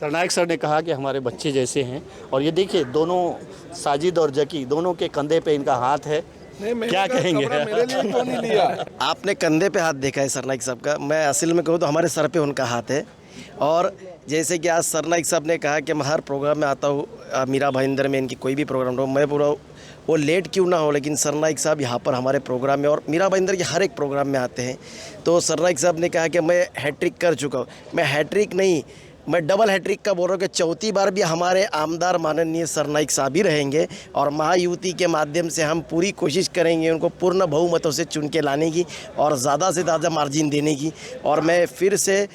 Sarnaik sir ने कहा कि हमारे बच्चे जैसे हैं, और ये देखिए दोनों साजिद और जकी दोनों के कंधे पे इनका हाथ है। नहीं, क्या कहेंगे? मेरे लिए क्यों नहीं लिया? आपने कंधे पे हाथ देखा है सरनाइक साहब का, मैं असल में कहूँ तो हमारे सर पे उनका हाथ है। और जैसे कि आज सरनाइक साहब ने कहा कि मैं हर प्रोग्राम में आता हूँ, मीरा भाईंदर में इनकी कोई भी प्रोग्राम हो, मैं पूरा वो लेट क्यों ना हो, लेकिन सरनाइक साहब यहाँ पर हमारे प्रोग्राम में और मीरा भाईंदर के हर एक प्रोग्राम में आते हैं। तो सरनाइक साहब ने कहा कि मैं हैट्रिक कर चुका हूँ। मैं हैट्रिक नहीं, मैं डबल हैट्रिक का बोल रहा हूँ कि चौथी बार भी हमारे आमदार माननीय सरनाइक साहब ही रहेंगे और महायुति के माध्यम से हम पूरी कोशिश करेंगे उनको पूर्ण बहुमतों से चुन के लाने की और ज़्यादा से ज़्यादा मार्जिन देने की। और मैं फिर से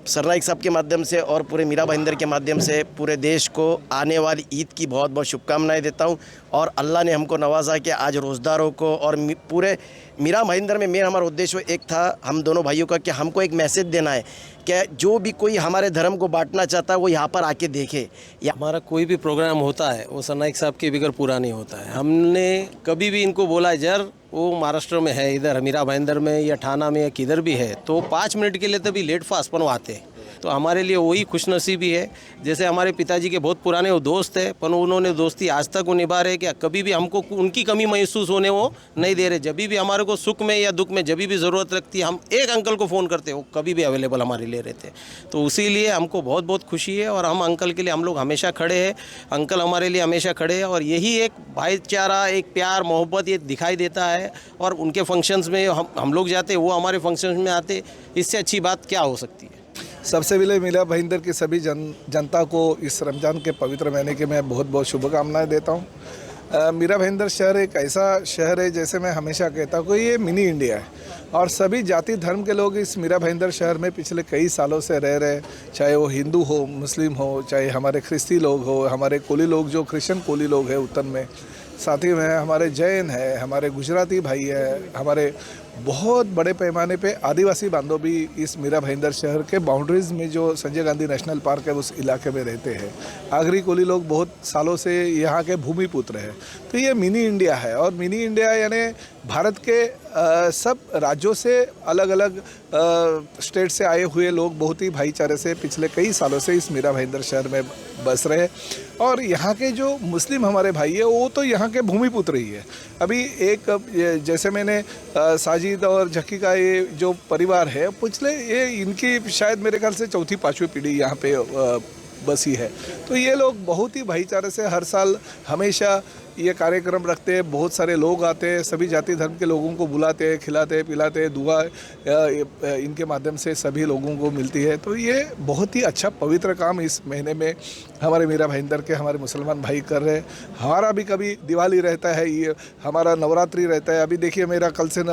सरनाइक साहब के माध्यम से और पूरे मीरा भाईंदर के माध्यम से पूरे देश को आने वाली ईद की बहुत बहुत शुभकामनाएं देता हूं। और अल्लाह ने हमको नवाजा कि आज रोज़दारों को और पूरे मीरा भाईंदर में मेरा हमारा उद्देश्य एक था हम दोनों भाइयों का कि हमको एक मैसेज देना है कि जो भी कोई हमारे धर्म को बांटना चाहता है वो यहाँ पर आके देखे। हमारा कोई भी प्रोग्राम होता है वो सरनाइक साहब के बगैर पूरा नहीं होता है। हमने कभी भी इनको बोला है जर वो महाराष्ट्र में है, इधर मीरा भाईंदर में या ठाणा में या किधर भी है, तो 5 मिनट के लिए तभी लेट फास्ट पर आते हैं। तो हमारे लिए वही खुशनसीबी है। जैसे हमारे पिताजी के बहुत पुराने वो दोस्त है, पर उन्होंने दोस्ती आज तक वो निभा रहे। क्या कभी भी हमको उनकी कमी महसूस होने वो नहीं दे रहे। जब भी हमारे को सुख में या दुख में जब भी ज़रूरत लगती है, हम एक अंकल को फ़ोन करते, वो कभी भी अवेलेबल हमारे लिए रहते हैं। तो इसीलिए हमको बहुत बहुत खुशी है और हम अंकल के लिए हम लोग हमेशा खड़े हैं। अंकल हमारे लिए हमेशा खड़े हैं और यही एक भाईचारा, एक प्यार मोहब्बत ये दिखाई देता है। और उनके फंक्शंस में हम लोग जाते, वो हमारे फंक्शंस में आते, इससे अच्छी बात क्या हो सकती है। सबसे पहले मीरा भाईंदर की सभी जनता को इस रमज़ान के पवित्र महीने की मैं बहुत बहुत शुभकामनाएं देता हूं। मीरा भाईंदर शहर एक ऐसा शहर है, जैसे मैं हमेशा कहता हूँ कि ये मिनी इंडिया है और सभी जाति धर्म के लोग इस मीरा भाईंदर शहर में पिछले कई सालों से रह रहे, चाहे वो हिंदू हो, मुस्लिम हो, चाहे हमारे ख्रिस्ती लोग हो, हमारे कोली लोग जो क्रिश्चियन कोली लोग हैं उत्तर में, साथ ही में हमारे जैन है, हमारे गुजराती भाई है, हमारे बहुत बड़े पैमाने पे आदिवासी बांधव भी इस मीरा भाईंदर शहर के बाउंड्रीज़ में जो संजय गांधी नेशनल पार्क है उस इलाके में रहते हैं। आगरी कोली लोग बहुत सालों से यहाँ के भूमिपुत्र हैं। तो ये मिनी इंडिया है और मिनी इंडिया यानी भारत के सब राज्यों से अलग अलग स्टेट से आए हुए लोग बहुत ही भाईचारे से पिछले कई सालों से इस मीरा भाईंदर शहर में बस रहे। और यहाँ के जो मुस्लिम हमारे भाई है वो तो यहाँ के भूमिपुत्र ही है। अभी एक जैसे मैंने साजिद और जकी का ये जो परिवार है पिछले ये इनकी शायद मेरे ख्याल से चौथी पाँचवीं पीढ़ी यहाँ पे बसी है। तो ये लोग बहुत ही भाईचारे से हर साल हमेशा ये कार्यक्रम रखते हैं। बहुत सारे लोग आते हैं, सभी जाति धर्म के लोगों को बुलाते हैं, खिलाते हैं, पिलाते हैं, दुआ इनके माध्यम से सभी लोगों को मिलती है। तो ये बहुत ही अच्छा पवित्र काम इस महीने में हमारे मीरा भाईंदर के हमारे मुसलमान भाई कर रहे हैं। हमारा भी कभी दिवाली रहता है, ये हमारा नवरात्रि रहता है। अभी देखिए मेरा कल से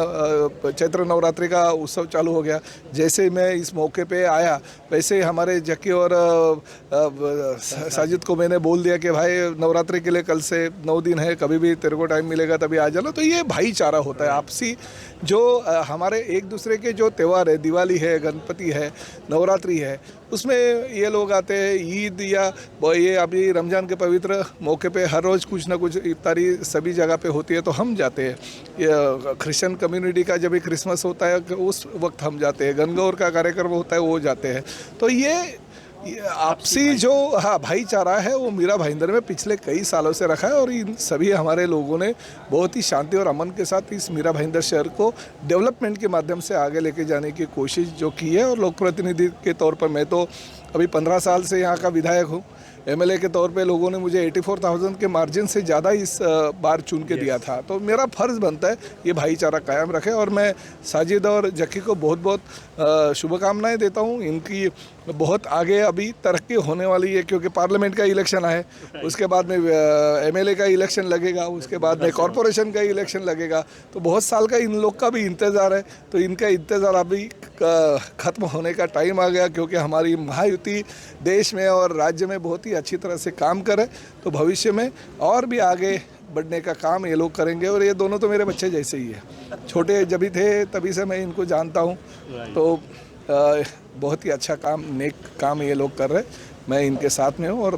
चैत्र नवरात्रि का उत्सव चालू हो गया। जैसे मैं इस मौके पे आया वैसे हमारे जक्की और साजिद को मैंने बोल दिया कि भाई नवरात्रि के लिए कल से 9 दिन है, कभी भी तेरे को टाइम मिलेगा तभी आ जाना। तो ये भाईचारा होता है आपसी, जो हमारे एक दूसरे के जो त्यौहार है, दिवाली है, गणपति है, नवरात्रि है, उसमें ये लोग आते हैं। ईद या ये अभी रमज़ान के पवित्र मौके पे हर रोज़ कुछ ना कुछ इफ्तारी सभी जगह पे होती है तो हम जाते हैं। ये क्रिश्चियन कम्युनिटी का जब भी क्रिसमस होता है उस वक्त हम जाते हैं, गणगौर का कार्यक्रम होता है वो जाते हैं। तो ये आपसी जो भाईचारा है वो मीरा भाईंदर में पिछले कई सालों से रखा है और इन सभी हमारे लोगों ने बहुत ही शांति और अमन के साथ इस मीरा भाईंदर शहर को डेवलपमेंट के माध्यम से आगे लेके जाने की कोशिश जो की है। और लोक प्रतिनिधि के तौर पर मैं तो अभी 15 साल से यहाँ का विधायक हूँ। एमएलए के तौर पे लोगों ने मुझे 84,000 के मार्जिन से ज़्यादा इस बार चुन के दिया था। तो मेरा फ़र्ज़ बनता है ये भाईचारा कायम रखे और मैं साजिद और जक्की को बहुत बहुत शुभकामनाएं देता हूँ। इनकी बहुत आगे अभी तरक्की होने वाली है क्योंकि पार्लियामेंट का इलेक्शन है, उसके बाद में एमएलए का इलेक्शन लगेगा, उसके बाद में कॉरपोरेशन का इलेक्शन लगेगा। तो बहुत साल का इन लोग का भी इंतज़ार है। तो इनका इंतज़ार अभी ख़त्म होने का टाइम आ गया क्योंकि हमारी महायुति देश में और राज्य में बहुत ही अच्छी तरह से काम करे। तो भविष्य में और भी आगे बढ़ने का काम ये लोग करेंगे। और ये दोनों तो मेरे बच्चे जैसे ही है, छोटे जब भी थे तभी से मैं इनको जानता हूँ। तो बहुत ही अच्छा काम, नेक काम ये लोग कर रहे हैं। मैं इनके साथ में हूँ और